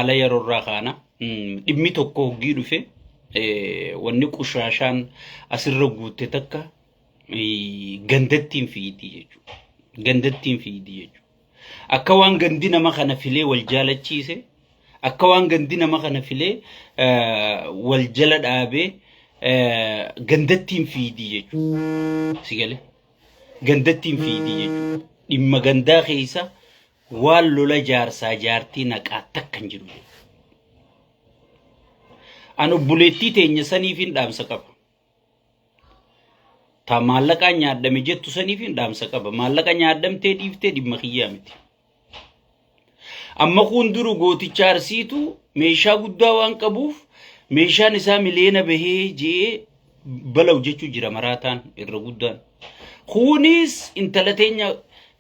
على يرو الرخانة إمي توكو جيرو في wanni qushaashaan asirra guutte takka gandattiin fiidi jechuudha. Gandattiin fiidi jechuudha. Akka waan gandi nama kana filee wal jaalachiise, akka waan gandi nama kana filee wal jala dhaabee gandattiin fiidi jechuudha. Sigale gandattiin fiidi jechuudha. Dhimma gandaa keessa waan lola jaarsaa jaartii naqaa takkan jiru jechuudha. Anu buletti teenya saniifin dhaamsa qaba. Ta maallaqa nyaadame jettu saniifin dhaamsa qaba. Maallaqa nyaadamtee dhiiftee dhimma kiyyaa miti. Amma kun duru gooticha arsiitu meeshaa guddaa waan qabuuf meeshaan isaa miliyoona bahee jee balaw jechuu jira maraataan irra guddaan. Kunis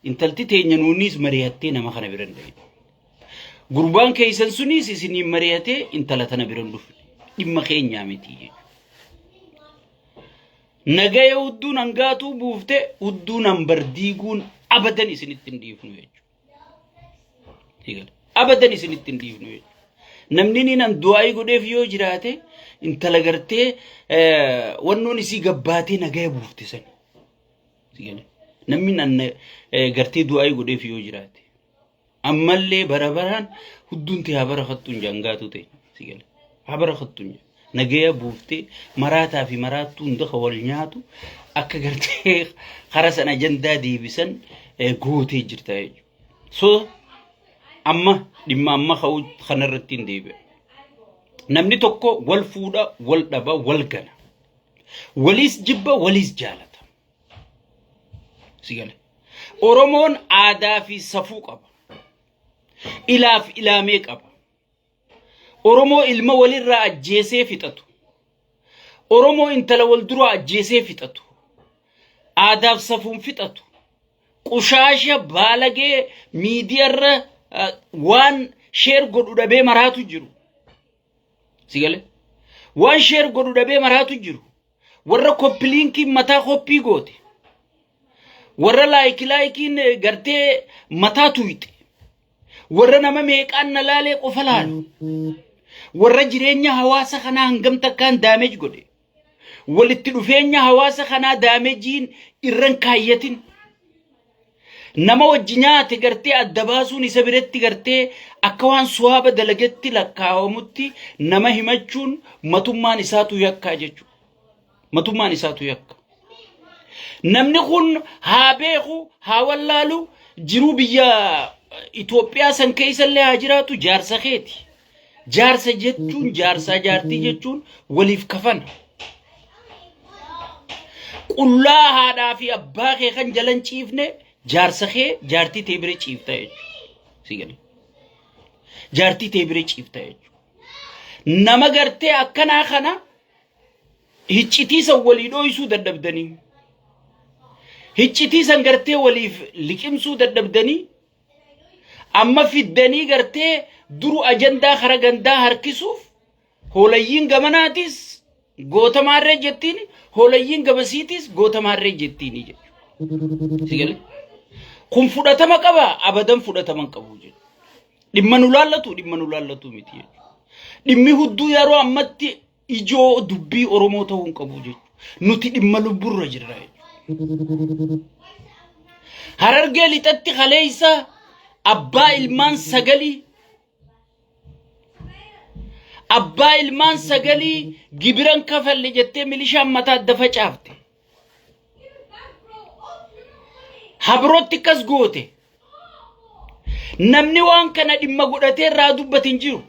intalti teenya nuunis mari'attee nama kana biran dhaye. Gurbaan keessan sunis isinii mari'atee intala tana biran dhufe. Dhimma keenyaa miti. Nagaya hudduun hangaatuu buufte hudduun hambardiiguun abadan isinitti hin dhiifnu jechuudha. Abadan isinitti hin dhiifnu jechuudha. Namni ni nan du'aa godheef yoo jiraate intala gartee wannoon isii gabbaatee nagaya buufte san. Namni nan gartee du'aa godheef yoo jiraate ammallee barabaraan hudduun ta'aa barafattuun jangaatu ta'e. Habara khattunya nagaya buufte maraataa fi maraattuu hunda wal nyaatu akka gartee khara sana ajandaa deebisan gootee jirta jechuudha. So amma dhimma amma kanarratti hin deebi'e. Namni tokko wal fuudha, wal dhaba, wal gana. Walis jibba, walis jaalata. Sigale. Oromoon aadaa fi safuu qaba. Ilaaf ilaamee qaba. Oromoo ilma walirraa ajjeesee fixatu. Oromoo intala wal duraa ajjeesee fixatu. Aadaaf safuun fixatu. Qushaasha baalagee miidiyaarra waan sheer godhu dhabee maraatu jiru. Sigale? Waan sheer godhu dhabee maraatu jiru. Warra koppiliinkiin mataa koppii goote. Warra laayikiin gartee mataa tuyite. Warra nama meeqaan na laalee qofa laalu. Warra jireenya hawaasa kanaa hangam takkaan daamej godhe. Walitti dhufeenya hawaasa kanaa daamejiin irran kaayyatin. Nama wajji nyaate gartee adda baasuun isa biratti gartee akka waan suwaaba dalagetti lakkaawamutti nama himachuun matummaan isaatu yakkaa jechuudha. Matummaan isaatu yakka. Namni kun haa beeku, haa wallaalu, jiruu biyya Itoophiyaa san keessallee haa jiraatu jaarsa keeti. Jaarsa jechuun jaarsaa jaartii jechuun waliif kafana. Qullaa haadhaa fi abbaa kee kan jalan ciifne jaarsa kee jaartii tee bira ciifta jechuudha. Jaartii tee bira ciifta jechuudha. Nama gartee akkanaa kana hiccitiisa walii dhooysuu dadhabdanii. Hiccitiisan gartee waliif liqimsuu dadhabdanii. Amma fiddanii gartee duru ajandaa kara gandaa harkisuuf holayyiin gamanaatis gootamaarree jettiin holayyiin gabasiitis gootamaarree jettiin jechuudha. Kun fudhatama qaba abadan fudhatama qabu jechuudha. Dhimma nu laallatu miti jechuudha. Dhimmi hudduu yeroo ammatti ijoo dubbii Oromoo ta'uu hin qabu jechuudha. Nuti dhimma lubburra jirra jechuudha. Harargee lixatti kaleessa abbaa ilmaan sagalii gibiran kafalle jettee milishaan mataa adda facaafte. Habrotti kas goote. Namni waan kana dhimma godhatee irraa dubbatin jiru.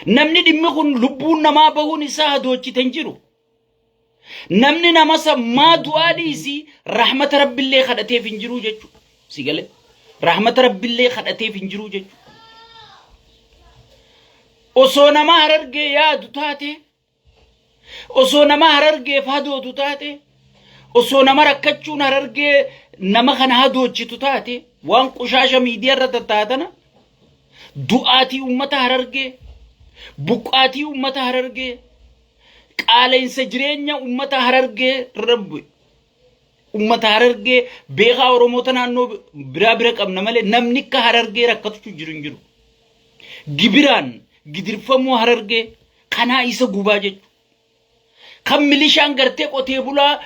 Namni dhimmi kun lubbuun namaa bahuun isaa hadoochiten jiru. Namni nama sammaa du'aa dhiisii rahmata rabbillee kadhateef hin jiru jechuudha. Sigale rahmata rabbillee kadhateef hin jiru jechuudha. Osoo nama harargee yaadu taate, osoo nama harargee hadootu taate, osoo nama rakkachuun harargee nama kana hadoochitu taate, waan qushaasha miidiyaarra tattaatana du'aatii ummata harargee, buqqaatii ummata harargee, qaaleensa jireenya ummata harargee rabbi. Ummata harargee beekaa Oromoota naannoo biraa qabna malee namni akka harargee rakkatu jiru hin jiru. gibiraan gidirfamuu harargee kanaa isa gubaa jechuudha. Kan milishaan gartee qotee bulaa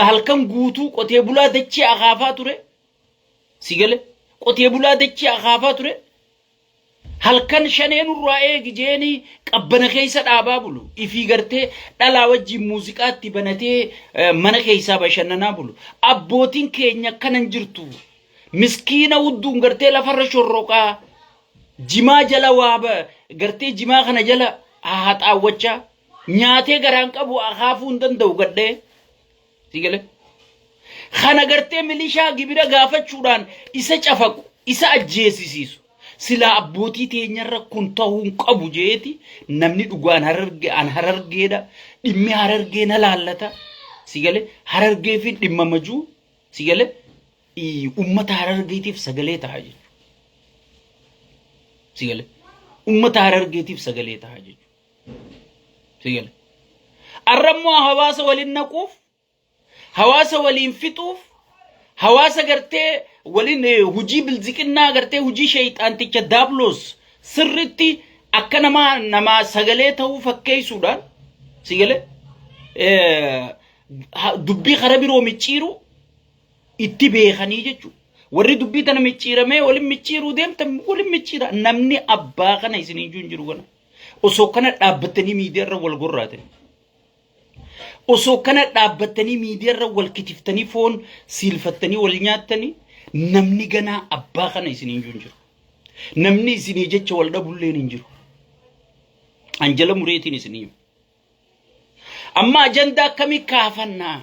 halkan guutuu qotee bulaa dachee akaafaa ture. Sigale qotee bulaa dachee akaafaa ture. Halkan shaneen urraa eegijeeni qabbana keessa dhaabaa bulu. Ifii gartee dhalaa wajjin muuziqaatti banatee mana keessaa bashannanaa bulu. Abbootiin keenya kanan jirtu. Miskiina udduun gartee lafarra shorroqaa. Jimaa jala waaba gartee jimaa kana jala haxaawwachaa. Nyaatee garaan qabu akaafuu hin danda'u gadhee. Sigale. Kana gartee milishaa gibira gaafachuudhaan isa cafaqu, isa ajjeesisiisu. Sila abbootii teenyarra kun ta'uu qabu jeeti namni dhugaan harargeedha. Dhimmi harargee na laallata. Sigale. Harargee fi dhimma majuu. Sigale. Ummata harargeetiif sagalee ta'a jechuudha. Sigale. Ummata harargeetiif sagalee ta'a jechuudha. Sigale. Arrammoo hawaasa waliin naquuf, hawaasa waliin fixuuf, hawaasa gartee waliin hujii bilziqinnaa gartee hujii shayxaanticha daabloos sirritti akka nama sagalee ta'uu fakkeessuudhaan sigale dubbii kara biroo micciiru itti beekanii jechuudha. Warri dubbii tana micciiramee waliin micciiruu deemtan waliin micciira namni abbaa kana isiniin jiru kana. Osoo kana dhaabbatanii miidiyaarra wal gorraatanii. Osoo kana dhaabbatanii miidiyaarra wal kitiftanii foon siilfattanii wal nyaattanii namni ganaa abbaa kana isiniin jiru. Namni isinii jecha wal dhabulleen hin jiru. Anjala mureetiin isinii. Amma ajandaa akkamii kaafannaa?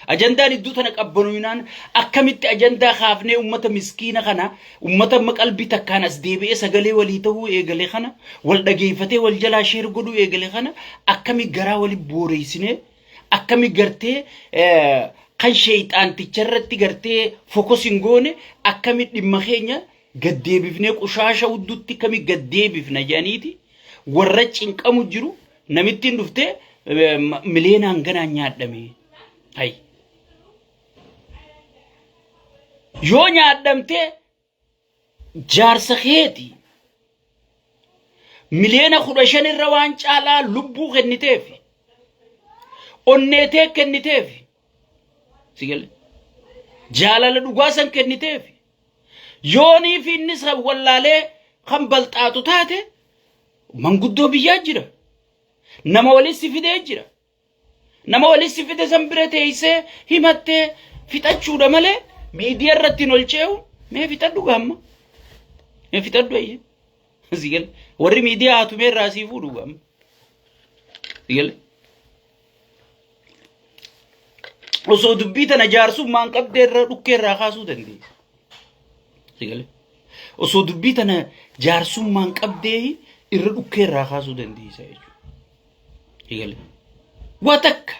Ajandaan iddoo tana qabbanuunaan akkamitti ajandaa kaafnee ummata miskiina kana ummata maqalbii takkaan as deebi'ee sagalee walii ta'uu eegale kana wal dhageeffatee wal jalaa sheer godhuu eegale kana akkami garaa wali booreessinee akkami gartee kan shayxaanticharratti gartee fokusin goone akkami dhimma keenya gaddeebifnee qushaasha uddutti kami gaddeebifna jedhaniiti warra cinqamu jiru namittiin dhuftee mileenaan ganaa nyaadhame. Hay. Yoo nyaadhamtee jaarsa keeti mileena 15 irra waan caalaa lubbuu kenniteef onneetee kenniteef sigale jaalala dhugaasan kenniteef yoonii fi innis wallaalee kan balxaatu taate manguddoo biyyaa jira nama walitti fidee jira nama walitti fide san bira teessee himattee fixachuudha malee miidiyaa irratti nolcheewu mee fixadhu gamma mee fixadhu ayye sigale warri miidiyaa hatumee irraa sii fuudhu gamma sigale osoo dubbii tana jaarsummaan qabdee irra dhukkee irraa kaasuu dandeessa sigale osoo dubbii tana jaarsummaan qabdee irra dhukkee irraa kaasuu dandeessa jechuudha sigale watakka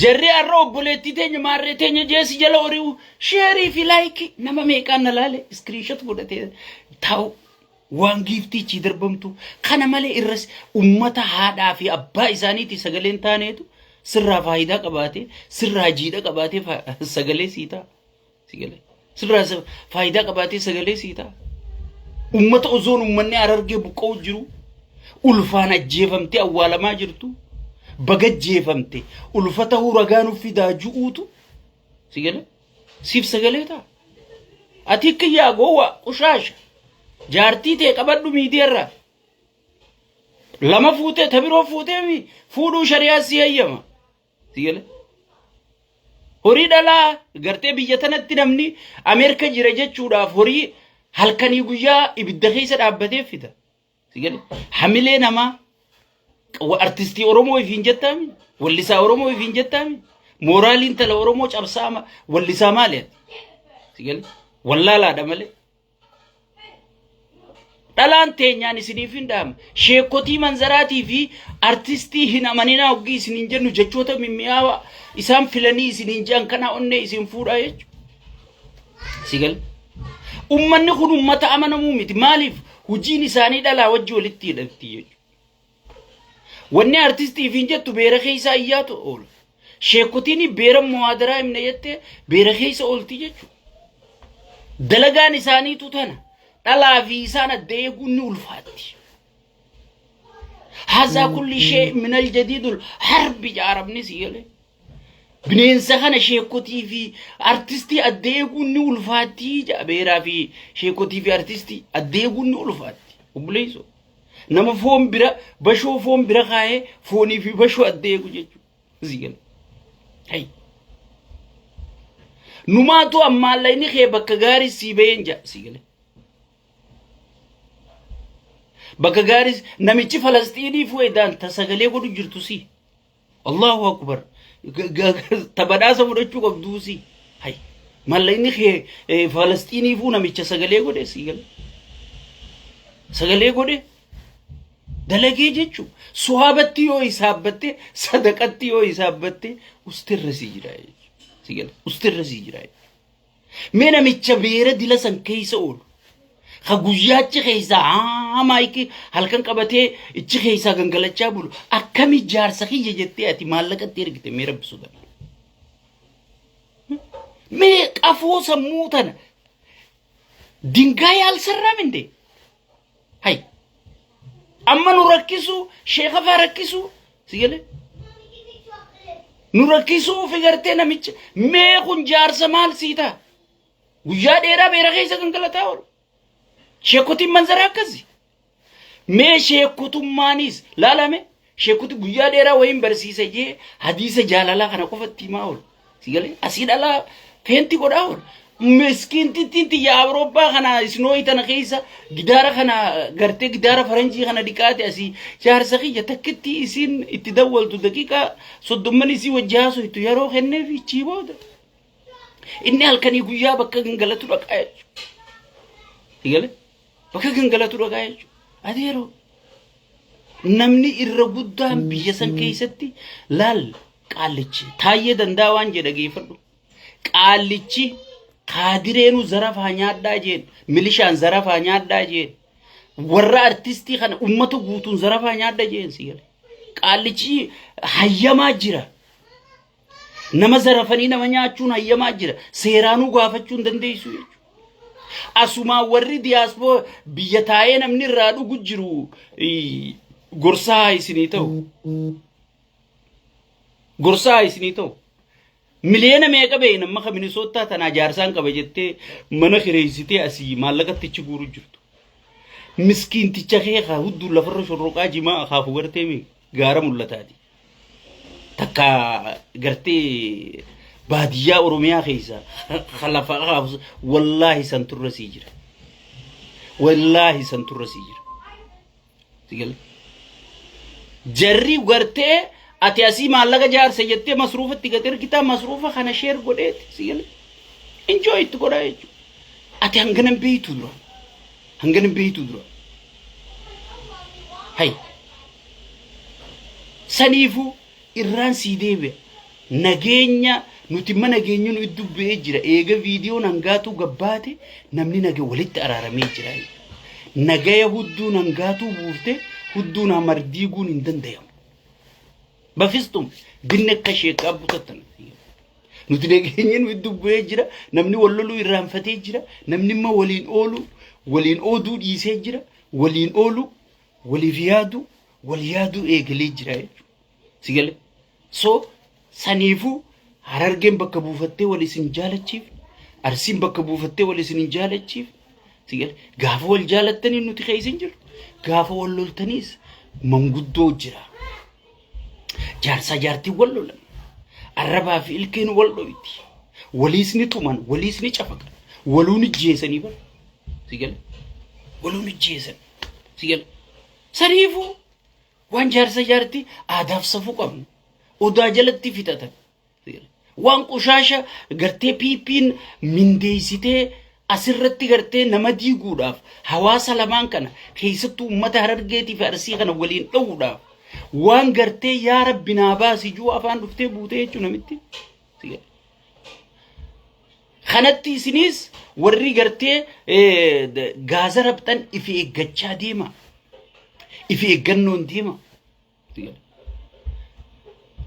jarri arra obboleetti teenya maarree teenya jeesi jala ori'u sheerii fi laayikii nama meeqaan na laale iskiriinshot godhatee taa'u waan giiftichi darbamtu kana malee irras ummata haadhaa fi abbaa isaaniiti sagaleen taaneetu sirraa faayidaa qabaatee sirraa jiidha qabaatee sagalee siitaa sigale sirraa faayidaa qabaatee sagalee siitaa ummata ozoon ummanni arargee buqqa'u jiru ulfaan ajjeefamtee awwaalamaa jirtu bagajjeefamte ulfata huragaan fidaa ju'uutu sigale siif sagalee ta'a ati kiyyaa goowwa qushaasha jaartii ta'e qabadhu miidiyaarraa lama fuutee tabiroo fuutee fuudhuu shari'aa si hayyama sigale horii dhalaa gartee biyya tanatti namni Ameerika jira jechuudhaaf horii halkanii guyyaa ibidda keessa dhaabbatee fida sigale hamilee namaa artistii Oromoo ifiin jettami wallisaa Oromoo ifiin jettami moraaliin tala Oromoo cabsaama wallisaa maaliiti sigale wallaalaadha malee dhalaan teenyaan isiniif hin dhaam sheekotii manzaraatii fi artistii hin amaninaa oggii isiniin jennu jechoota mimmi'aawa isaan filanii isiniin jean kana onnee isin fuudhaa jechuudha sigale ummanni kun ummata amanamuu miti maaliif hujiin isaanii dhalaa wajji walitti hidhatti jechuudha wanni artistii fiin jettu beera keessa iyyaatu oolu sheekotiin beera muwaadaraa himne jette beera keessa oolti jechuudha dalagaan isaaniitu tana لا في سنة ديقون نولفاتي هذا كل شيء من الجديد الحرب جاربني سيالي بنين سخنا شيكوتي في ارتستي اديقون نولفاتي جابيرا في شيكوتي في ارتستي اديقون نولفاتي وبليسو نما فون برا بشو فون برا خاي فوني في بشو اديقو جيجو زيال هاي نماتو أما الله إني خي بكغاري سيبين جا سيجله بكغاري نمشي فلسطيني فويدان تساقلي قدو جرتوسي الله أكبر تبدا سمرتشو قبدوسي هاي ما الله إني خي فلسطيني فو نمشي ساقلي قدو سيجله ساقلي قدو دلقي جيجو صحابتي يو إسابتي صدقتي يو إسابتي استرسي جرائي سيجل استرسي جراي منا متشبيره دلسن كيس اول خغويات خيسا مايكي هلكن قبته اچ خيسا گنگلچا بول اكمي جار سخي جتي اتي مالك تيرغت ميرا بسودا مي قفو سموتن دينغاي السرام اندي هاي اما نركزو شيخ فركزو سيجل نركزو في غرتنا ميت مي خنجار سمال سيتا ويا ديرا بيرغي سكنكلتاور شيكوتي منظر كزي مي شيكوتو مانيس لا لا مي شيكوتي ويا ديرا وين برسيسه جي حديث جلالا كنا كفتي ماول سيغلي اسيد الله فهمتي قداور مسكين تي يا اوروبا خنا سنوي تنخيسا جدار خنا غرتي جدار فرنجي خنا ديكاتي اسي شهر سخي تكتي اسين اتدول دقيقه صدمني سي وجاسو تو يرو خنه في تشيبود اني هلكني غيا بك غنغلتو دقايج يغلي بك غنغلتو دقايج اديرو نمني الرغدام بيسن كيستي لال قالچ تايه دنداوان جدغي فدو قالچ كادرينو زرافا نيادا جين ميليشان زرافا نيادا جين ورا ارتستي خن امتو غوتون زرافا نيادا جين سيغل قالچي حيما جرا نما زرافني نما نياچون حيما جرا سيرانو غافچون دنديسو اسوما وري دياسبو بيتاي نمني رادو گجرو غورساي سينيتو مليون ميكا بين ما خمني صوتا تنا جارسان كبجتة من خريجتي أسي مالك تيجورو جرتو مسكين تيجاه خاود دولا فرش الرقا جما خافو غرتي مي غارم ولا تادي تكا غرتي بادية أوروميا خيسا خلافا خافز والله سنتور سيجر والله سنتور سيجر تقول جري غرتي أتياسي مالك جار سيجتة مصروفة تيجتير كتا مصروفة خنا شير قديت سيجل enjoy تقولي أتي هنغنم بيتو درا هاي سنيفو إيران سيديبه نجينيا نتيما نجينيو نيدو بيجرا إيجا فيديو نانغاتو غباتي نمني نجي وليت أرارمي جرا نجايا هدو نانغاتو بورتي هدو نامرديغو نندن ديام بفستم دينك كشيك أبو تتن نتنجينيو نيدو بيجرا نمني ولولو إيران فتيجرا نمني ما ولين أودو ديسيجرا ولين أولو ولي فيادو وليادو إيجلي جرا سيجل سو سنيفو هرارجم بكبوفتة ولا سنجالة أرسيم بكبوفتة ولا سنجالة سيجل غافو الجالة تاني نو تخيسنجر غافو ولول تانيس منغدو جرا جارسا جارتي ولول الربا في الكين ولويتي وليسني تومان وليسني شفق ولوني جيسني بر سيجل ولوني جيسن سيجل سنيفو وان جارسا جارتي آداف صفو قبل ودا جلتي في تاتا وان قشاشة غرتي بيبين من ديسيتي أسرتي غرتي نمدي غوداف حواسا لمان كان خيستو متى هررغيتي في أرسي خانا ولين غوداف وان غرتي يا رب بناباسي جو أفان رفتي بوتي جو نمتي خانتي سنيس ورّي غرتي غازا ربطان إفي إغجا ديما إفي إغنون ديما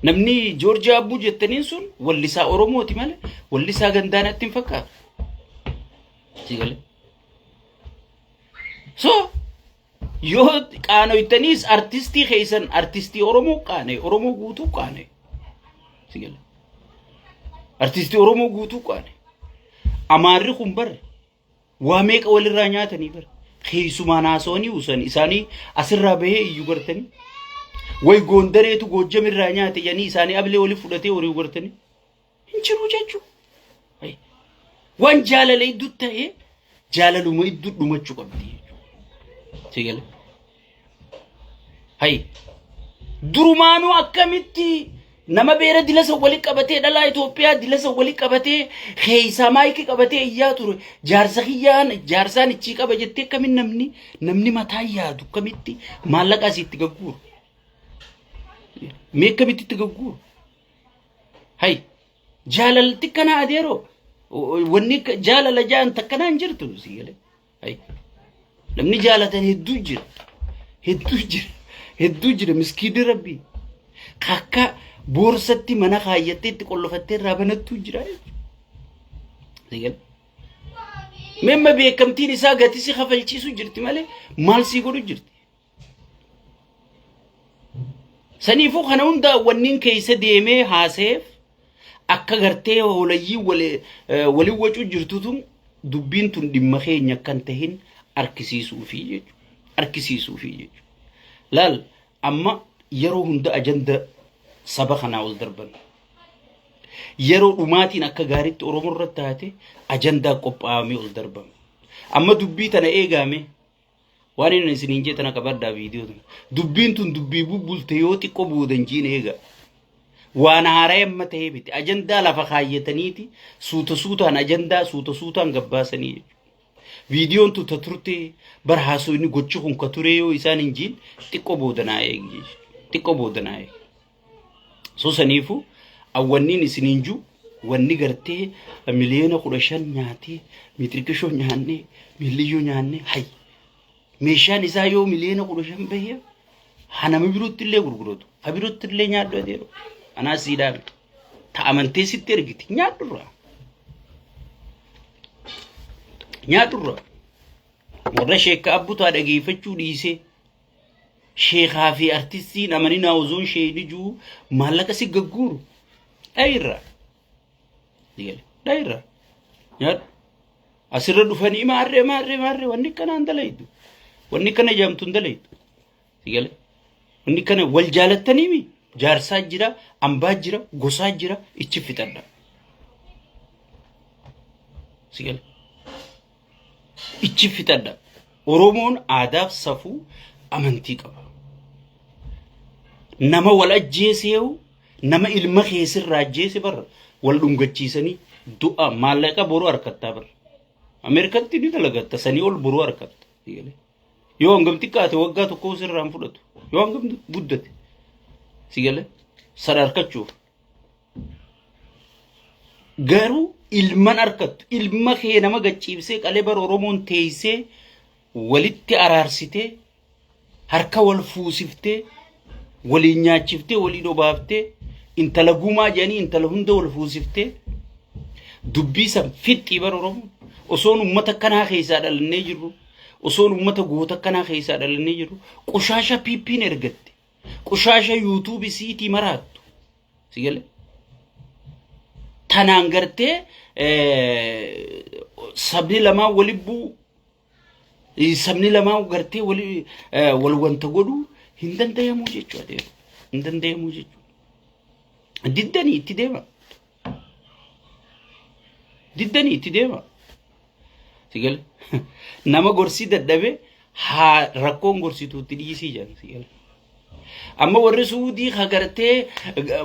نمني جورجيا أبو جتنين سون واللسا أورومو تماله واللسا غندانا تنفكر تيجي So yoo qaanoytanis artistii keessan artistii Oromoo guutuu qaane sigala artistii Oromoo guutuu qaane amaarri kun bar waa meeqa walirraa nyaatanii bar keessumaa naasonii usan isaanii asirraa bahee iyyuu gartanii way Gondareetu Goojjamirraa nyaate yani isaanii ablee wali fudhatee horii gartanii hin jiru jechuudha. Waan jaalala iddoo ta'e jaalaluma iddoo dhumachuu qabdi. Sigale. Hay. Durumaanuu akkamitti nama beera dilasa wali qabatee dhalaa Itoophiyaa dilasa wali qabatee heeyisaa maayikii qabatee iyyaa ture jaarsaan ichi qaba jettee kamin namni mataa yaadu kamitti maallaqa asitti gagguuru. Mee kamitti itti gagguuru. Hay. Jaalalti kana adeeroo. Wanni jaalala jaan takkanaan jirtu sigale ay namni jaalatan hedduu jira miskiin rabbi kakka boorsatti mana kaayattee itti qollofattee irraa banattu jira sigale memma beekamtiin isaa gatisi kafalchiisu jirti malee maal sii godhu jirti saniifuu kana hunda wanniin keessa deemee haaseef akka gartee holayyii wali wacuu jirtutu dubbiin tun dhimma keenya kan tahin arkisiisuu fi jechuudha. Laal amma yeroo hunda ajanda saba kanaa ol darban. Yeroo dhumaatiin akka gaariitti Oromoo irratti taate ajandaa qophaa'amee ol darban. Amma dubbii tana eegame waan inni isiniin jeetan akka baddaa viidiyoo tana. Dubbiin tun dubbii bubbulte yoo xiqqoo boodanjiin eega. Waan haaraa amma ta'ee biti ajandaa lafa kaayyataniiti suutaan ajandaa suutaan gabbaasanii viidiyoon tu turte barhaasoo inni gochu kun ka ture yoo isaan injiin xiqqoo boodanaa'e so saniifu awwanniin isiniinju wanni gartee miliyoona 15 nyaatee miitirikishoo nyaanne miliyyoo nyaanne hay meeshaan isaa yoo miliyoona 15 bahee hanama birootti illee gurguratu abirootti illee nyaaddu adeero ana siidaan ta'amantee sitti ergiti nyaadurra warra sheekka abbutaa dhageeffachuu dhiisee sheekaa fi artistiin amanii naawuzoon sheeyni juu maallaqa si gagguuru dhayirra nyaadhu asirra dhufanii maarree wanni kanaan dalaytu wanni kana jaamtuun dalaytu sigale wanni kana wal jaalattaniimi jaarsaa jira ambaa jira gosaa jira ichi fixadha sigale ichi fixadha Oromoon aadaaf safuu amantii qaba nama wal ajjeeseewu nama ilma keessirraa ajjeese barra wal dhungachiisanii du'a maallaqa boruu harkattaa barra Ameerikaatti ni dalagatta sanii ol boruu harkatta sigale yoo hangam xiqqaate waggaa tokko sirraan fudhatu yoo hangam guddate sigale sadarkachuuf garuu ilman arkattu ilma kee nama gachiibsee qalee bar Oromoon teeysee walitti araarsitee harka wal fuusiftee waliin nyaachiftee waliin obaaftee intala gumaa jedhanii intala hunda wal fuusiftee dubbii san fixxii bar Oromoon osoon ummata kanaa keessaa dhalannee jirru osoon ummata goota kanaa keessaa dhalannee jirru qushaasha piippiin ergatte qushaasha YouTube siitii maraattu sigale tanaan gartee sabni lamaa walibbuu sabni lamaa gartee wal wanta godhu hin danda'amu jechuudha hin danda'amu jechuudha diddanii itti deema sigale nama gorsii dadhabe haa rakkoon gorsituutti dhiisii jedhan sigale amma warri Suudii hagartee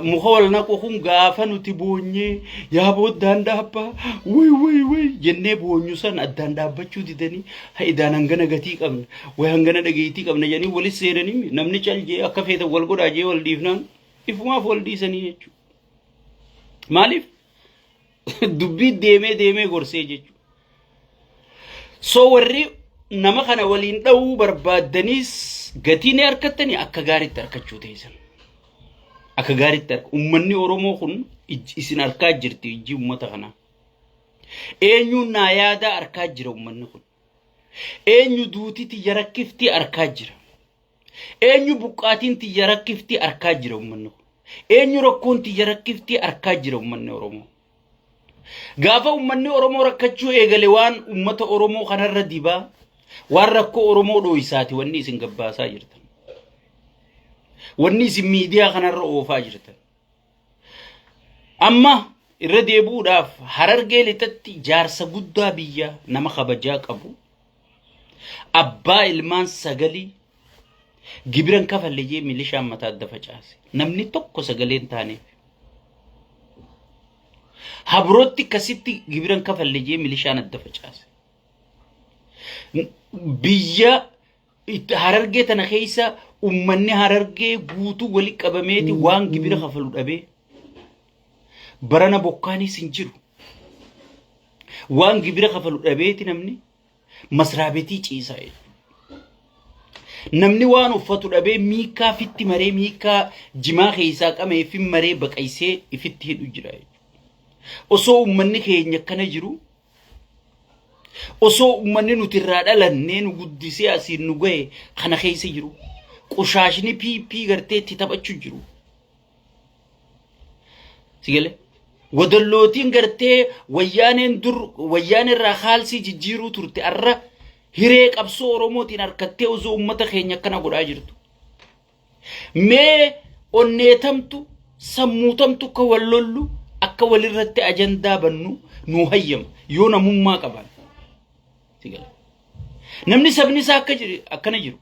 muka wal naqu kun gaafa nuti boonyee yaa booddaan dhaabbaa way jennee boonyu san addaan dhaabbachuu didanii haidaan hangana gatii qabna way hangana dhageetii qabna jedhanii walis seenanii namni caljee akka feetan wal godhaa jee wal dhiifnaan ifumaaf wal dhiisanii jechuudha maaliif dubbii deemee gorsee jechuudha so warri nama kana waliin dha'uu barbaadaniis gatiin harkattanii akka gaariitti harkachuu teessan akka gaariitti ummanni Oromoo kun isin harkaa jirti ijji ummata kana eenyuun naa yaada harkaa jira ummanni kun eenyu duuti tiyya rakkiftii arkaa jira eenyu buqqaatiin tiyya rakkiftii arkaa jira ummanni eenyu rakkoon tiyya rakkiftii arkaa jira ummanni Oromoo gaafa ummanni Oromoo rakkachuu eegale waan ummata Oromoo kanarra dibaa waan rakkoo Oromoo dhooysaati wanni isin gabbaasaa jirtan wanni isin miidiyaa kanarra oofaa jirtan amma irra deebuudhaaf Harargee lixatti jaarsa guddaa biyya nama kabajaa qabu abbaa ilmaan sagalii gibiran kafallee milishaan mataa adda facaase namni tokko sagaleen taaneef habrotti kasitti gibiran kafallee milishaan adda facaase biyya Harargee tana keessa ummanni Harargee guutuu wali qabameeti waan gibira kafalu dhabee barana bokkaanis hin jiru waan gibira kafalu dhabeeti namni masraabetii ciisaa namni waan uffatu dhabee miikaa fitti maree miikaa jimaa keessaa qamee fi maree baqaysee ifitti hidhu jira osoo ummanni keenya kana jiru osoo ummanni nuti irraa dhalannee nu guddisee asiin nu gahe kana keessa jiru qushaashni piipii gartee itti taphachuu jiru sigale wadallootiin gartee wayyaan irraa haalsi jijjiiruu turte arra hiree qabsoo Oromootiin harkattee osoo ummata keenya kana godhaa jirtu mee onneetamtu sammuutamtu ka wallollu akka walirratti ajandaa bannu nu hayyama yoo namummaa qaban sigale namni sabni isaa akkana jiru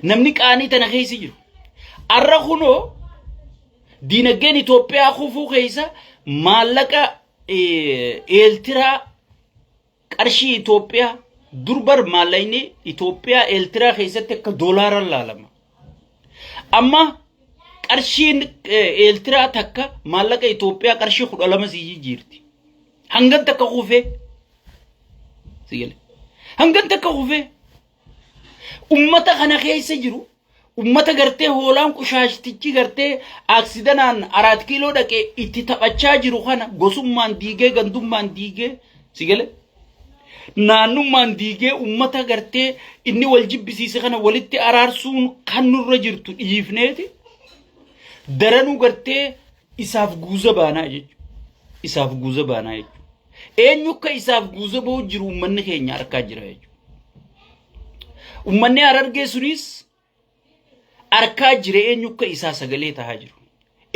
namni qaanii tana keessa jiru arra kunoo diinagdeen Itoophiyaa kufuu keessa maallaqa Eertiraa qarshii Itoophiyaa durbar maallaqni Itoophiyaa Eertiraa keessatti akka doolaara laalama amma qarshiin Eertiraa takka maallaqa Itoophiyaa qarshii 12 sii jirti hangan takka kufee sigale hangan takka kufee ummata kana keessa jiru ummata gartee hoolaan qushaashtichi gartee aksidanaan 4 kiiloo dhaqee itti taphachaa jiru kana gosummaan diigee gandummaan diigee sigale naannummaan diigee ummata gartee inni wal jibbisiise kana walitti araarsuun kan nurra jirtu dhiifneeti daranuu gartee isaaf guuza baanaa jechuudha isaaf guuza baanaa jechuudha eenyu akka isaaf guuza ba'u jiru ummanni keenya arkaa jira jechuudha ummanni Harargee sunis arkaa jire eenyu akka isaa sagalee tahaa jiru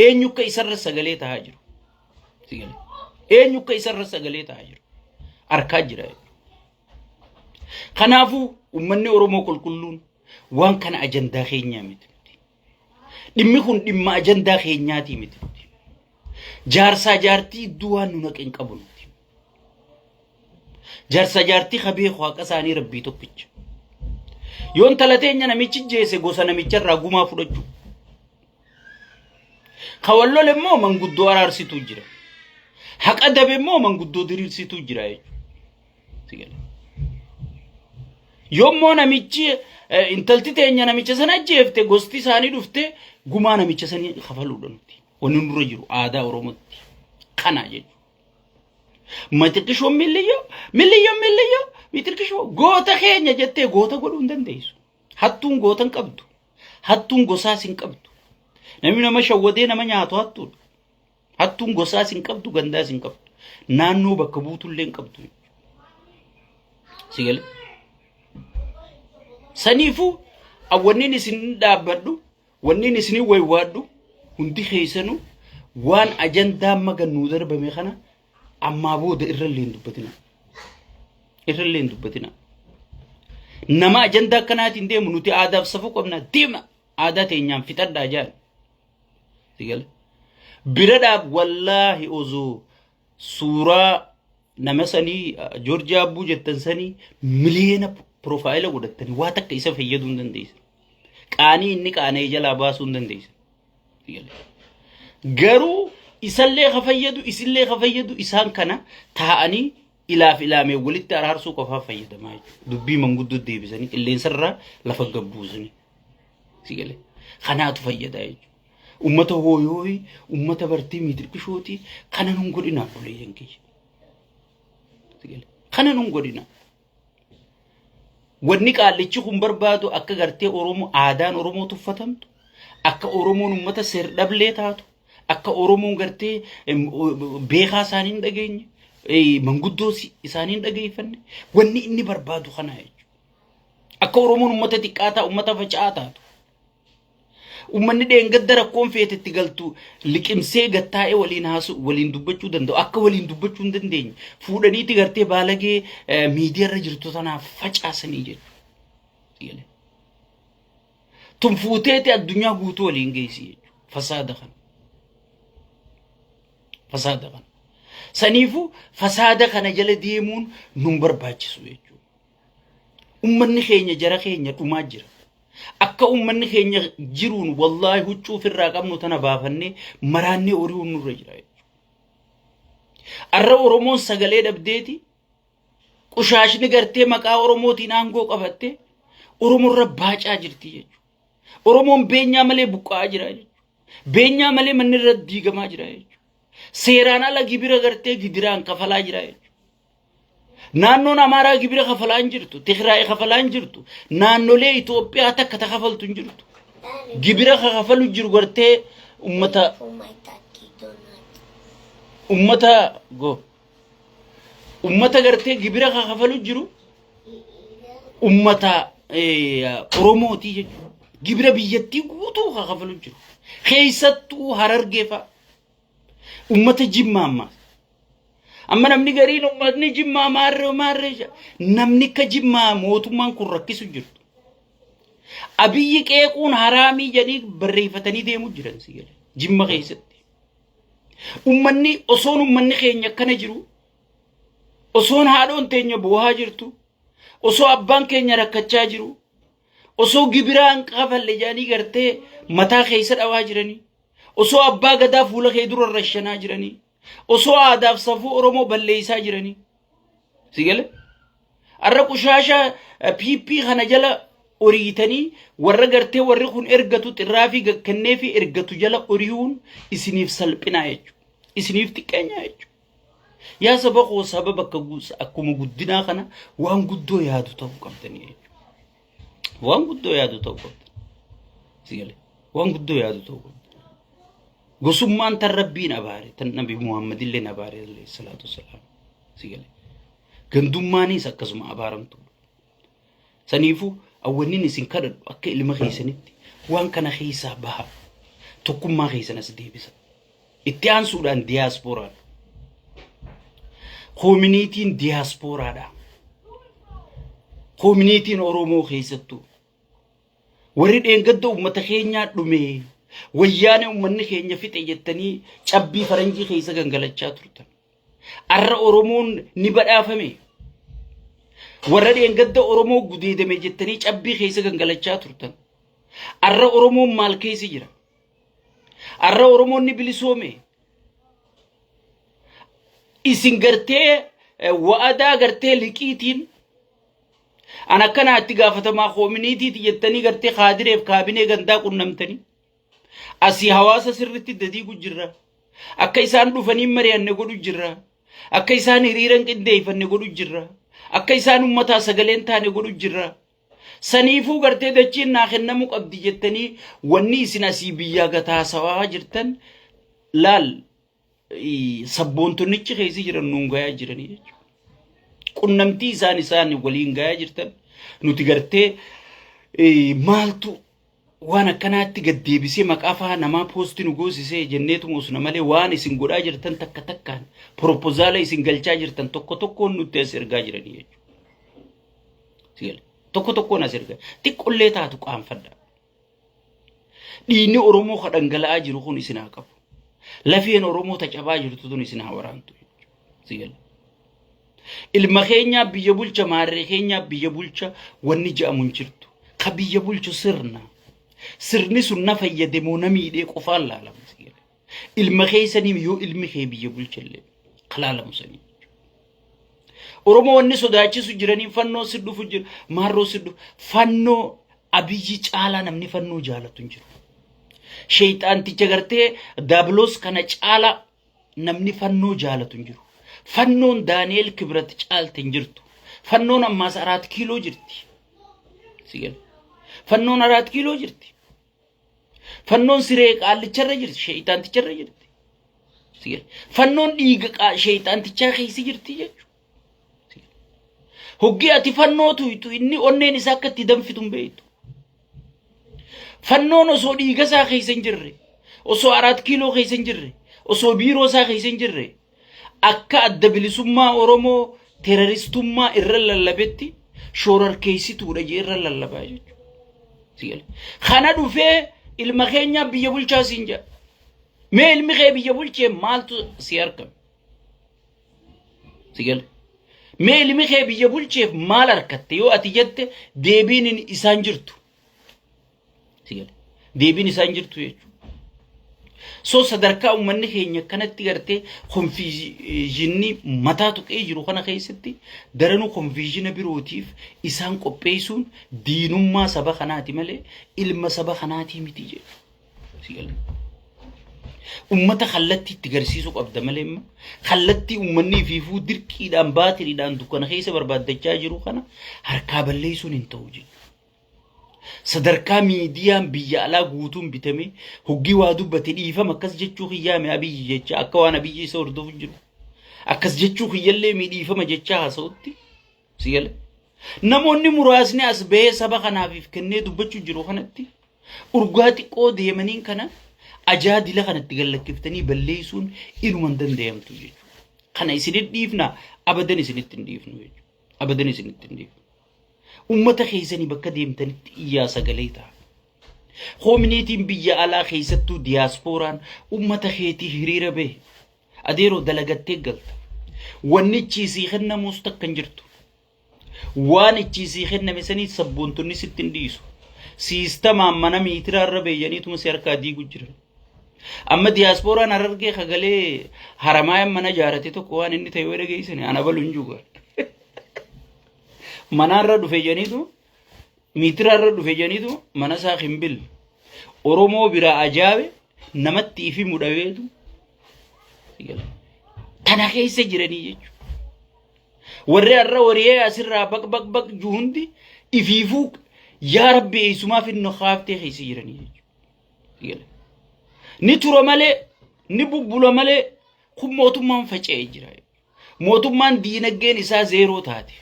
eenyu akka isarra sagalee tahaa jiru sigale eenyu akka isarra sagalee tahaa jiru arkaa jira kanaafu ummanni Oromoo qulqulluun waan kana ajandaa keenyaa miti dhimmi kun dhimma ajandaa keenyaati miti jaarsaa jaartii duwaan nu naqeen qabu nuti jaarsaa jaartii khabee waaqa isaanii rabbii tokkicha yoon talateenya namichi jeese gosa namicha irraa gumaa fudhachuu kawallol immoo manguddoo araarsituu jira haqa dabe immoo manguddoo diriirsituu jira jechuudha yoommoo namichi intalti teenya namicha sana jeefte gosti isaanii dhufte gumaa namicha sanii kafaluudha nuti wanni nurra jiru aadaa Oromootti kana jechuudha matirkishoo milliyyo mitirkishoo goota keenya jettee goota godhuu hin dandeessu hattuun gootan qabdu hattuun gosaas hin qabdu namni nama shawwadee nama nyaatu hattuun gosaas hin qabdu gandaas hin qabdu naannoo bakka buutullee hin qabdu sigale saniifu awwannin isin dhaabbadhu wannin isin waywaadhu hundi keessanu waan ajandaa magannuu darbame kana amma booda irrallee dubbatina nama ajandaa kanaatiin deemu nuti aadaaf safuu qabna deema aadaa teenyaan fixadhaa jaan sigale biradhaaf wallaahi osoo suuraa nama sanii Joorji Abbuu jettan sanii miliyoona profaayila godhattanii waa takka isa fayyaduu hin dandeessan qaanii inni qaanee jalaa baasuu hin dandeessan garuu isallee ka fayyadu isillee ka fayyadu isaan kana taa'anii ilaaf ilaamee walitti araarsuu qofaa fayyadamaa jechuudha dubbii manguddoo deebisanii qilleensarraa lafa gabbuusanii sigale kanaatu fayyadaa jechuudha ummata hooyooyi ummata bartii miitirkishooti kana nun godhinaa buleeyyan kiyya sigale kana nun godhinaa wanni qaallichi kun barbaadu akka gartee Oromoo aadaan Oromoo tuffatamtu akka Oromoon ummata seer dhablee taatu akka Oromoon gartee beekaa isaanii hin dhageenye manguddoo isaanii hin dhageeffanne wanni inni barbaadu kana jechuudha. Akka Oromoon ummata xiqqaataa ummata faca'aa taatu. Ummanni dheengadda rakkoon feetetti galtu liqimsee gattaa'ee waliin haasu waliin dubbachuu danda'u akka waliin dubbachuu hin dandeenye fuudhaniiti gartee baalagee miidiyaarra jirtu tanaaf facaasanii jechuudha. Tun fuuteeti addunyaa guutuu waliin geessi jechuudha. Fasaada kana. Fasaada kana. Saniifu fasaada kana jala deemuun nun barbaachisu jechuudha. Ummanni keenya jara keenya dhumaa jira. Akka ummanni keenya jiruun wallahi huccuu firraa qabnu tana baafannee maraannee ori'uun nurra jira jechuudha. Arra Oromoon sagalee dhabdeeti qushaashni gartee maqaa Oromootiin aangoo qabatte Oromoorra baacaa jirti jechuudha. Oromoon beenyaa malee buqqa'aa jira jechuudha. Beenyaa malee manni irra diigamaa jira jechuudha. Seeraan ala gibira gartee gidiraan kafalaa jira jechuudha. Naannoon Amaaraa gibira kafalaan jirtu, Tigraay kafalaan jirtu, naannolee Itoophiyaa takka kafaltu hin jirtu. Gibira kafalu jiru gartee ummata gartee gibira kafalu jiru ummata Oromooti jechuudha. Gibira biyyattii guutuu kafalu jiru. Keessattuu Harargee fa'a ummata Jimmaa ammaa. Amma namni gariin ummatni Jimmaa maarree namni ka Jimmaa mootummaan kun rakkisu jirtu. Abiyyi qeequun haraamii jedhanii barreeffatanii deemu jiran sigale Jimma keessatti. Osoon ummanni keenya akkana jiru. Osoon haadhoon teenya bu'aa jirtu. Osoo abbaan keenya rakkachaa jiru. Osoo gibiraan qaballe jedhanii gartee mataa keessa dhawaa jiranii. Osoo abbaa gadaa fuula kee dura rashanaa jiranii. Osoo aadaaf safuu Oromoo balleessaa jiranii. Sigale? Arra qushaasha PP kana jala oriitanii warra gartee warri kun ergatu xirraa fi kennee fi ergatu jala oriyuun isiniif salphinaa jechuudha. Isiniif xiqqeenyaa jechuudha. Yaa sababa bakka akkuma guddinaa kana waan guddoo yaadu ta'uu qabdanii jechuudha. Waan guddoo yaadu ta'uu qabdan. Sigale? Waan guddoo yaadu ta'uu qabdan. Gosummaan tan Rabbiin abaare tan Nabi Muhammad illee abaare alayhi salaatu wassalaam. Sigale? Gandummaanis akkasuma abaaramtu. Saniifu awwannin isin kadhadhu akka ilma keessanitti waan kana keessaa baha tokkummaa keessanas deebisa. Itti aansuudhaan diiyaaspooraadha. Koominiitiin diiyaaspooraadha. Koominiitiin Oromoo keessattuu warri dheengadda uummata keenyaa dhumee wayyaane uummanni keenya fixe jettanii cabbii faranjii keessa gangalachaa turtan. Arra Oromoon ni badhaafame. Warra dheengadda Oromoo gudeedame jettanii cabbii keessa gangalachaa turtan. Arra Oromoon maal keessa jira? Arra Oromoon ni bilisoome. Isin gartee wa'adaa gartee liqiitiin ana kana itti gaafatamaa koominiitiiti jettanii gartee kaadireef kaabinee gandaa qunnamtanii. Asii hawaasa sirriitti dadii gujjirra. Akka isaan dhufanii mari'anne godhu jirra. Akka isaan hiriiran qindeeffanne godhu jirra. Akka isaan ummataa sagaleen taane godhu jirra. Saniifuu gartee dachiin naa kennamu qabdi jettanii wanni isin asii biyyaa gataasawaa jirtan laal sabboontonichi keessa jiran nuun gayaa jiranii jechuudha. Qunnamtii isaan waliin gayaa jirtan nuti gartee maaltu waan akkanaatti gaddeebisee maqaa fa'aa namaa poostii nu goosisee jenneetuma osuna malee waan isin godhaa jirtan takka takkaan propozaala isin galchaa jirtan tokko tokkoon nutti as ergaa jiranii jechuudha. Tokko tokkoon as ergaa xiqqollee taatu qaanfadha. Dhiinni Oromoo ka dhangala'aa jiru kun isin haa qabu. Lafeen Oromoo tacabaa jirtu tun isin haa waraantu jechuudha. Ilma keenyaa biyya bulcha maarree keenyaa biyya bulcha wanni je'amu hin jirtu. Ka biyya bulchu sirna. Sirni sun na fayyadamoo na miidhee qofaan laalamu. Ilma keessanii yoo ilmi kee biyya bulchallee kalaalamu sanii. Oromoo wanni sodaachisu jiranii fannoo sidhufu jira. Maarroo sidhu fannoo abiyyi caalaa namni fannoo jaalatu hin jiru. Sheeyxaanticha gartee daabiloos kana caalaa namni fannoo jaalatu hin jiru. Fannoon Daani'eel Kibrat caalte hin jirtu. Fannoon ammaas 4 kiiloo jirti. سيجل فنون أراد كيلو جرتي فنون سريك على تشرج جرتي شيطان تشرج جرتي سيجل فنون ديق شيطان تشاخي سجرتي هوجي أتي فنوتو يتو إني أنني ساكت تدم في تنبيتو فنون أصو ديق ساخي سنجري أصو أراد كيلو خي سنجري أصو بيرو ساخي سنجري أكا الدبلسوما أورومو تيراريستوما إرل اللبتي شورر كيسي تورجي إرل اللباجي سيجل خانا دوفي المخينيا بيجبول شاسينجا ما المخي بيجبول شيء مالتو سياركم سيجل ما المخي بيجبول شيء مال أركت يو أتيجت ديبين إسانجرتو سيجل ديبين إسانجرتو يجو سو صدركا أمني خينيا كانت تيجرتي خنفيجيني متاتو كيجرو خنا خيستي درنو خنفيجينا بيروتيف إسان كوبيسون دينوما سبا خناتي ملي إلما سبا خناتي متيجي سيجل أمتا خلتي تجرسيسو قبض ملي خلتي أمني في فو دركي دان باتري دان دوكنا خيسة برباد دجاجرو خنا هركاب الليسون انتوجي صدركا ميديان بيا لا غوتون بيتمي هوغي وادو بتديفا مكس جچو خيامي ابي جچا اكوانا بيجي سوردو فجرو اكس جچو خيله ميديفا ما جچا هاسوتي سيل نموني مراسني اسبه سبا خنافيف كني دبچو جرو خنتي اورغاتي قود يمنين كنا اجادي لا خنت گلكفتني بليسون ايرمن دنديمتو جچو خنا يسيد ديفنا ابدا يسيد تنديفنو ابدا يسيد تنديف أمتا خيزاني بكا ديمتني إياسا غليتا خومنيتين بيا على خيزتو دياسبوران أمتا خيتي هريرا به أديرو دلغتي قلت وانيتشي سيخنا مستقن جرتو وانيتشي سيخنا مساني سبونتو نسيتن ديسو سيستما منا ميترا ربي يانيتو مسيركا ديگو جرن أما دياسبوران أررقي خغلي حرمايا منا جارتي تو قوان اني تيوير گيساني أنا بلنجو منار دو فيجانيدو ميترار دو فيجانيدو مناسا خمبل أورومو برا أجابي نمتي في مدويدو تنا كيس جراني يجو ورّي الرّا ورّي أسرّا بق بق بق جوندي إفيفوك يا ربي إسمع في النخاف تخيس جراني يجو نتورا مالي نبوبولا مالي خب موتومان فجأة جراي موتومان دينجين إسا زيرو تاتي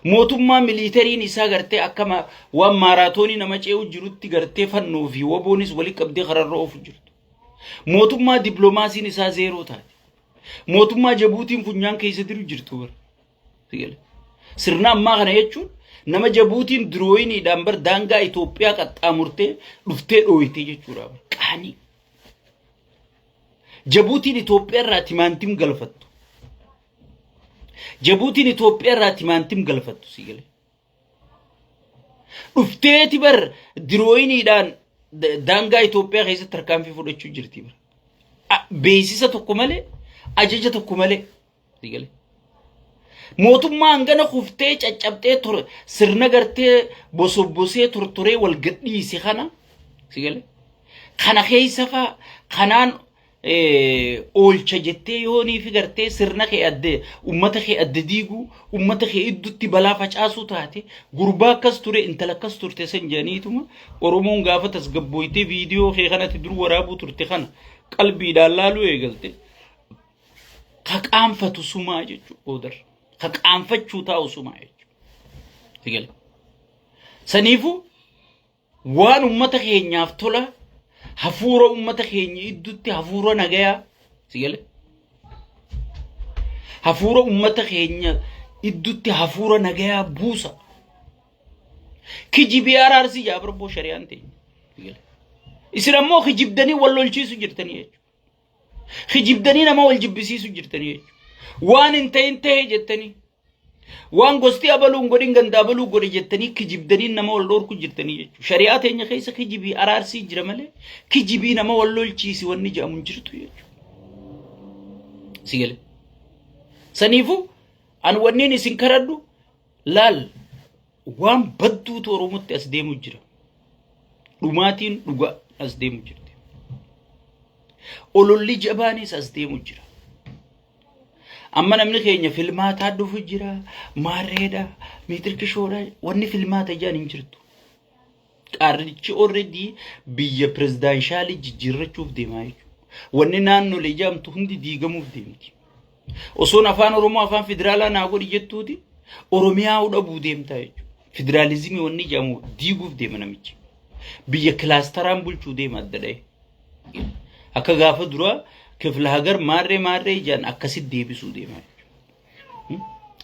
موتوما ميليتري نسا غرتي أكما وماراثوني نماچه وجروتي غرتي فنوفي وبونيس ولي قبدي خرر روف جرت موتوما دبلوماسي نسا زيرو تاتي موتوما جبوتي فنيان كيسه درو جرتو ور سيل سرنا ما غنا يچون نما جبوتي درويني دامبر دانغا إثيوبيا قطامورتي دفتي دويتي جچورا قاني جبوتي إثيوبيا راتيمانتيم غلفت جبوتين إثيوبيا راتيمانتيم غلفتو سيجل دفتي بر درويني دانغا إثيوبيا خيسه تركام في فودچو جرتي بر بيسيسا توكمله اججه توكمله سيجل موتوما انغنا خفتي چچبتي تور سرنا غرتي بوسوبوسي تورتوري والغدي سيخنا سيجل خنا خيسفا خنان أول شجتة يوني في قرتة سرنا خي أدى أمته خي أدى ديجو أمته خي إدو تبلا فجأة تاتي غربا كستوري انتلا كستور تسنجاني توما أرومون غافة تسقبويتي فيديو خي خنا تدرو ورابو ترتي خنا قلبي دالالو يقلتي خاك أنفتو سما جيجو أودر خاك أنفتشو تاو سما جيجو تقل سنيفو وان أمته خي نافتولا هفورة أمتا خيني إدوتي هفورة نجايا سيجل هفورة أمتا خيني إدوتي هفورة نجايا بوسا كجيبي أرارسي جابر بو شريانتي سيجل إسرامو خجيبدني واللولشي سجرتني خجيبدني نما والجبسي سجرتني وان انتهي جتني وان غستي أبلو غورين غندا أبلو غوري جتني كجيبدني نما واللور كجرتني شريعة إني خيسة كجيبي أرارسي جرمله كجيبي نما واللول تشيسي وني جامون جرتو يجو سيجل سنيفو أن وني سنكردو لال وان بدو تورومت أسديمو جرا روماتين لغا أسديمو جرتي أولولي جبانيس أسديمو جرا amma namni keenya filmaataa dhufu jira maarreedha miitirkishoodha wanni filmaata jaan hin jirtu qaarrichi already biyya presidential jijjiirrachuuf deemaa jechuudha wanni naannolee jaamtu hundi diigamuuf deemti osoon afaan oromoo afaan federaalaa naa godhi jettuuti oromiyaa dhabuu deemtaa jechuudha federalizimii wanni jaamu diiguuf deema namichi biyya kilaasteraan bulchuu deema adda dha'e akka gaafa dura kifla hagar maarree jaan akkasitti deebisuu deema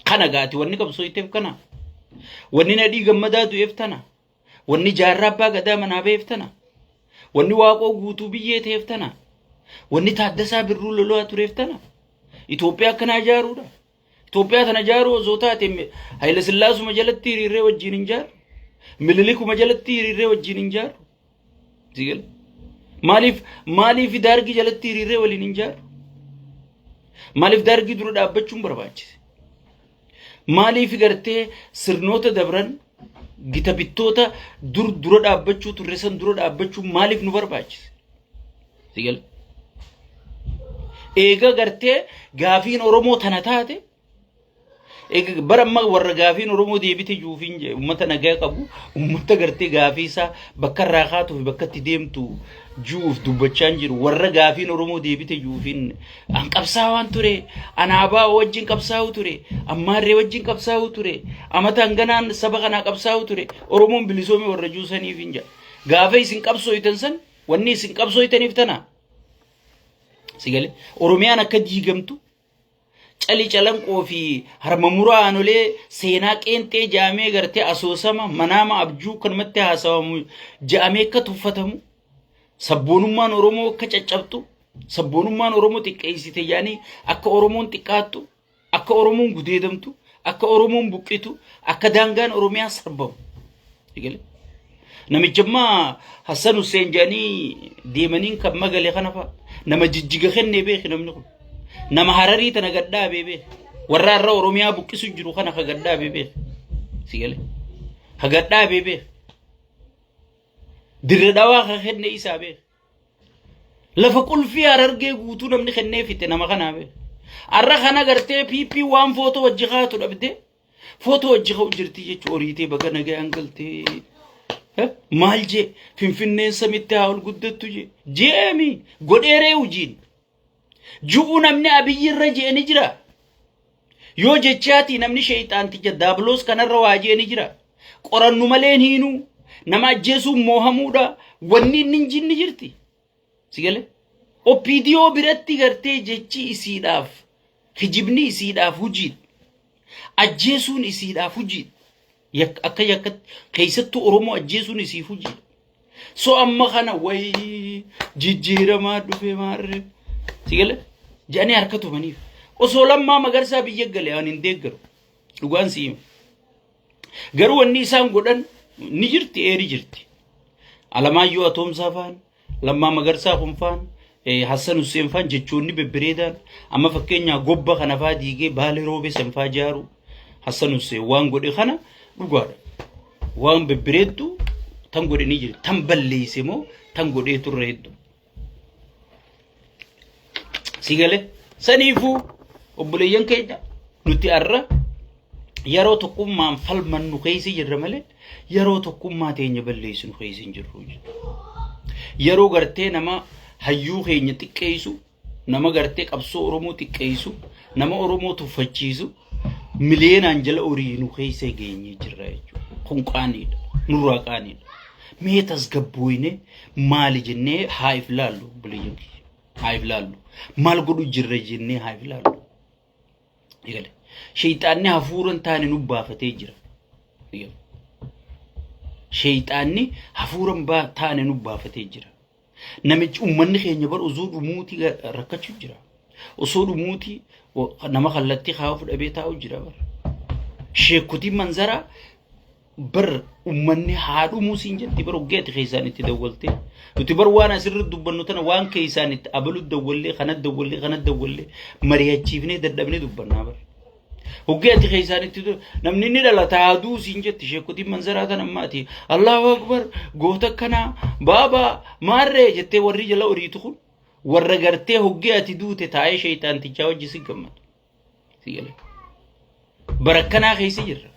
kana gaati wanni qabsoo iteef kana wanni nadhii gammadaa du'eef tana wanni jaarraa abbaa gadaa manaa beef tana wanni waaqoo guutuu biyyee ta'eef tana wanni taaddasaa birruu lolaa tureef tana Itoophiyaa kana jaaruudha Itoophiyaa tana jaaruu osoo taate Haile Sillaasuma jalatti hiriirree wajjin hin jaaru Mililikuma jalatti hiriirree wajjin hin jaaru sigal maaliif daargi jalatti hiriirree waliin hin jaaru maaliif daargi dura dhaabbachuun barbaachise maaliif gartee sirnoota dabran gita bittoota dura dhaabbachuu turre san dura dhaabbachuu maaliif nu barbaachise sigal eega gartee gaafiin oromoo tana taate eega baramma warra gaafiin oromoo deebite juufiin je ummata nagaa qabu ummata gartee gaafii isaa bakka irraa kaatuuf bakka itti deemtu juuf dubbachaan jiru warra gaafiin oromoo deebite juufiin an qabsaa waan ture anaabaa wajjin qabsaa'u ture ammaarree wajjin qabsaa'u ture amata hanganaan saba kanaa qabsaa'u ture oromoon bilisoome warra juusaniif hin jaa gaafa isin qabsooytan san wanni isin qabsooytaniif tana sigale oromiyaan akka diigamtu cali calanqoo fi harmamuraa anolee seenaa qeenxee jaamee gartee asoosama manaama abjuu kanumatti haasawamu jaamee akka tuffatamu sabboonummaan oromoo akka caccabtu sabboonummaan oromoo xiqqeessite yaani akka oromoon xiqqaattu akka oromoon gudeedamtu akka oromoon buqqitu akka daangaan oromiyaa sarbamu sigale namichammaa Hassan Hussein jaanii deemaniin kan magalee kana fa'a nama jijjiga kennee beeki namni kun nama hararii tana gaddaa beebe warra irra oromiyaa buqqisu jiru kana ka gaddaa beebe sigale ha gaddaa beebe dirre dawaa ka kenne isaa beeki lafa qulfii harargee guutuu namni kennee fitte nama kanaa beeki arra kana gartee piipii waan footoo wajji kaatu dhabde footoo wajji ka'u jirti jechuu horiitee baga nagaa hangaltee maal je finfinneen samitti haa ol guddattu jeemi godheeree ujiin ju'u namni abiyyi irra jeeni jira yoo jechaati namni shayxaanticha daabloos kanarra waa jeeni jira qorannu maleen hiinu nama ajjeesuun moohamuudha wanni inni jinni jirti sigale opidiyoo biratti gartee jechi isiidhaaf kijibni isiidhaaf hujiin ajjeesuun isiidhaaf hujiin akka keessattuu oromoo ajjeesuun isiif hujii so amma kana way jijjiiramaa dhufe maarre sigale jaanii harkatu maniif osoo lammaa magarsaa biyya galee waan hin deeggaru dhugaan siima garuu wanni isaan godhan ni jirti eeri jirti alamaayyoo atoomsaa faan lammaa magarsaa kun faan Hassan Hussein faan jechoonni bebbereedaan amma fakkeenyaa gobba kana faa diigee baalee roobee san faa jaaru Hassan Hussein waan godhe kana dhugaadha waan bebbereeddu tan godhe ni jira tan balleesse moo tan godhee turre heddu sigale saniifu obboleeyyan keenya nuti arra yeroo tokkummaan falmannu keessa jirra malee yeroo tokkummaa teenya balleessinu keessa hin jirru yeroo gartee nama hayyuu keenya xiqqeessu nama gartee qabsoo oromoo xiqqeessu nama oromoo tuffachiisu miliyeenaan jala oriinu keessa geenye jirra jechuudha kun qaaniidha nurraa qaaniidha meetas gabbooyne maali jennee haif laallu obboleeyyan haif laallu maal godhu jirra jennee haif laallu eegale shayxaanni hafuuran taane nu baafatee jira shayxaanni hafuuran taane nu baafatee jira namichi ummanni keenya bar osoo dhumuuti rakkachuu jira osoo dhumuuti nama khallatti khaaf dhabee taa'u jira bar sheekuti manzara bar ummanni haadhu muusiin jetti bar ogeeti keessaan itti dawwalte nuti bar waan asirri dubbannu tana waan keessaan itti abalu dawwalle kana dawwalle mariyachiifnee dadhabnee dubbannaa bar ogeeti keessaan itti namni ni dhalata haaduu siin jetti sheekuti manzara tana ammaati Allahu akbar goota kana baaba maarree jettee warri jala oriitu kun warra gartee hoggeeti duute taa'ee shayxaantichaa wajji si gammadu سيجلي بركنا خيسي جرا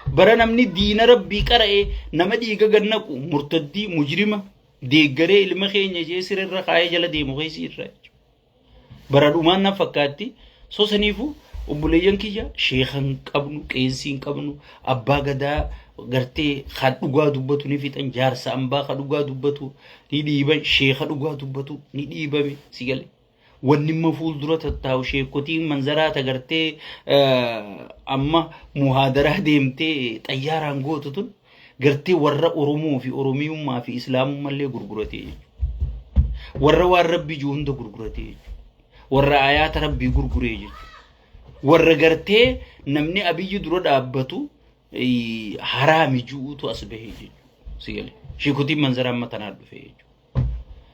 برا نمني دين ربي قرأ نما ديغا غنكو مرتدي مجرمة ديغري المخين يجي سر الرقاية جلا ديمو خيسي جرا برا دومان نفكاتي سو سنيفو وبليان كيجا شيخان قبنو قيسين قبنو أبا غدا غرتي خد دوغا دوبتو نفيتان جارسا أمبا خد دوغا دوبتو نديبا شيخ دوغا دوبتو نديبا سيجلي wanni mafuul dura tattaa'u sheekotiin manzaraa tagartee amma muhaadaraa deemtee xayyaaraan gootu tun gartee warra Oromoo fi Oromiyummaa fi Islaamummallee gurguratee jechuudha. Warra waan Rabbi ijoo hunda gurguratee jechuudha. Warra ayaata Rabbii gurguree jechuudha. Warra gartee namni abiyyi dura dhaabbatu haraami ju'uutu as bahee jechuudha. Sigalee sheekotiin manzaraa amma tanaa dhufee jechuudha.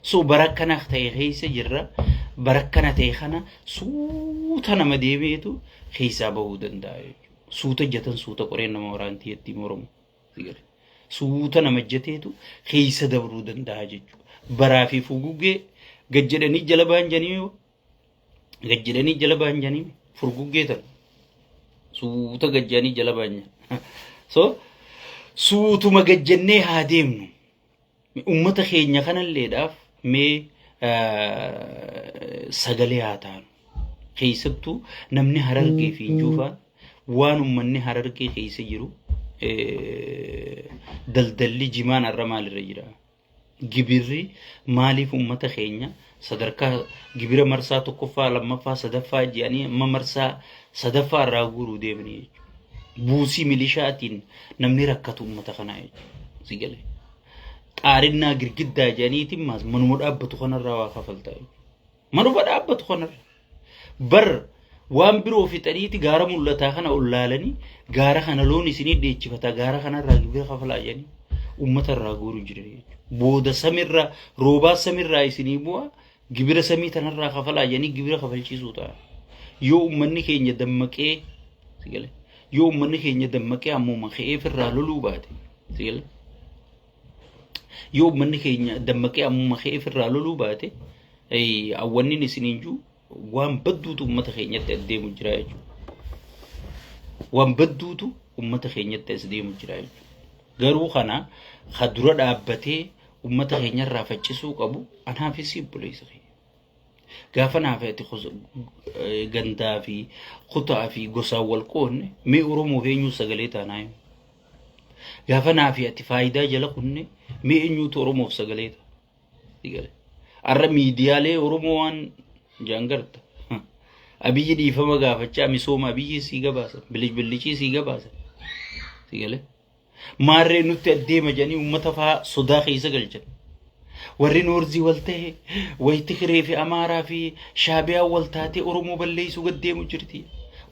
So barakkanaaf ta'e keessa jirra. بركنا تيخنا سوتا نما ديبيتو خيسا بودن داي سوتا جتن سوتا قرين نما ورانتي يتي مرم سوتا نما جتيتو خيسا دبرودن داي برافي فوغوغي گجدني جلبان جانيو گجدني جلبان جاني فوغوغي تن سوتا گجاني جلبان سو سوتو ما گجني هاديمنو امتا خينيا كان اللي داف مي سجلي هاتان خيسبتو نمني هررقي في جوفا وانو مني هررقي خيس جرو دلدلي جمان الرمال الرجرا جبري مالي في أمتا خينيا صدركا جبري مرسا تقفا لما فا صدفا جاني ما مرسا صدفا راغورو ديبني بوسي مليشاتين نمني ركتو أمتا خناي سيجلي أرينا غرقدا جانيتي ماز منو أبتو خنر روا خفلتاي منو بدا أبتو خنر بر وان برو في تريتي غارة مولتا خنا أولالني غارة خنا لوني سني ديتش فتا غارة خنا راقي بير خفلا جاني أمة الراغورو جري بودا سمير روبا سمير راي سني بوا غبير سمي تنر خفلا جاني غبير خفلشي سوتا يو أمني كي ندمك إيه سيقل يو أمني كي ندمك إيه أمو مخي في الرالو باتي سيقل يوم منك دمك أم مخي في الرالو باتي أي أولني نسنينجو وان بدوتو متخينية تأدي مجرايجو وان بدوتو متخينية تأدي مجرايجو غيرو خنا خدرة دابتي متخينية رافع سوق أبو أنا في سيب ليس خي غافنا في تخص غندا في خطأ في قصا والكون مي أرومو هينيو سجليت أنا غافنا في اتفايدا جل كوني مي انيو تورمو سغليتا ديغل ار ميديالي اوروموان جانغرت ابي دي فما غافچا ميسوما بي سيغا باس بليچي سيغا باس ديغل ماري نوت ادي مجاني امتفا صدا خيسا گلچ وري نورزي ولته ويتخري في امارا في شابيا ولتاتي اورومو بليسو گدي مجرتي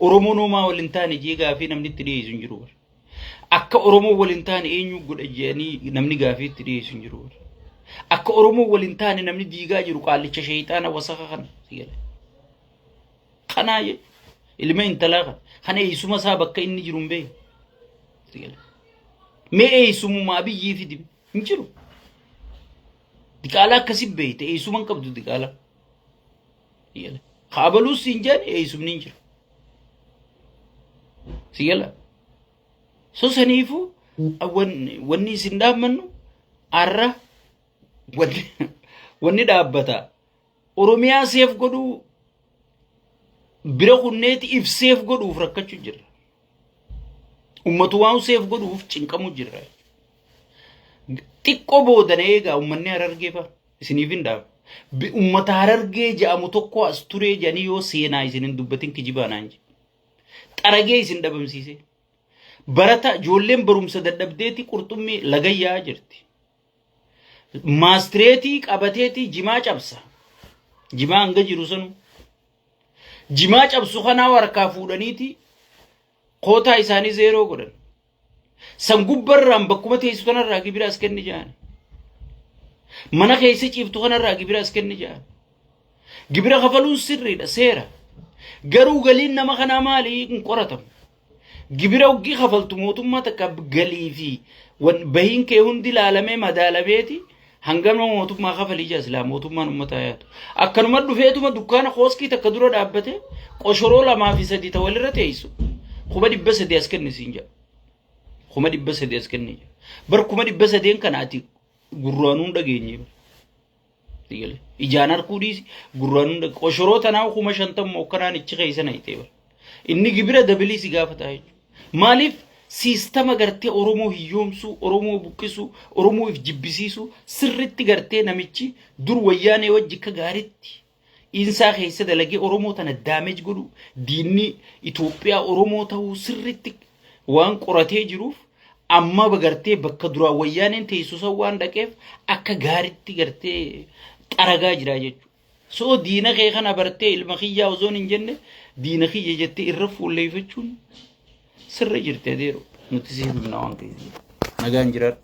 اورومو نو ما ولنتاني جيغا في نمني تري زنجرو akka Oromoo waliin taane eenyu godhajanii namni gaafii itti dhiyeessu hin jiru. Akka Oromoo waliin taane namni diigaa jiru qaallicha sheeyxaana wasaqa kana sigale. Kanaaye ilma intalaa kana eessuma isaa bakka inni jiru hin beeku sigale. Mee eessummaa biyyee fidi hin jiru. Diqaalaa akkasii beeyte eessuma hin qabdu diqaalaa sigale. Haabaluus hin jaan eessumni hin jiru sigale. So sanifu wanni sindam manu arra wanni dabbata Oromiya seef godu bira kunneti if seef godu frakkachu jira ummatu waan seef godu cinqamu jira tikko bodane ega ummanni arargefa isinifin da ummata ararge jaamu tokko asture jani yo seena isinin dubbatin kijibananji tarage isin dabamsise برتا جولين برومسا ددبديتي قرطمي لغايا جرتي ماستريتي قبتيتي جما چبسا جما انگا جروسنو جما چبسو خنا ورکا فودنيتي قوتا إساني زيرو قدن سنگوب برام بكومتي إسوكنا راقي براس كن نجان منا خيسي چيفتو خنا راقي براس كن نجان جبرا خفلون سري دا سيرا غرو غلين نما خنا مالي انقرطم جبرا وجي خفلت موتم ما تكب قليفي وبهين كهون دي العالمي مدالبيتي hangam mootummaa kafalii jaa silaa mootummaan ummata yaatu akkanuma dhufeetuma dukkaana kooskii takka dura dhaabbate qoshoroo lamaa fi sadii ta'u walirra teessu kuma 300 as kennisiin jaa kuma 300 as kenni bar kuma 300 kanaati gurraanuun dhageenye digale ijaan arkuudis gurraanuun qoshoroo tanaa kuma 50 mokkanaan ichi keessa nayitee bar inni gibira dabilii si gaafata maaliif sistema gartee oromoo hiyyoomsu oromoo buqqisu oromoo if jibbisiisu sirritti gartee namichi dur wayyaanee wajji ka gaaritti insaa keessa dalagee oromoo tana damage godhu diinni Itoophiyaa oromoo ta'uu sirritti waan qoratee jiruuf amma bagartee bakka dura wayyaaneen teessusa waan dhaqeef akka gaaritti gartee xaragaa jira jechuudha. So diina kee kana bartee ilma kiyyaa ozoon hin jenne diina kiyya jettee irra fuulleeffachuun sirra jirtee deero nuti siif himna waan ta'eef nagaan jiraadha.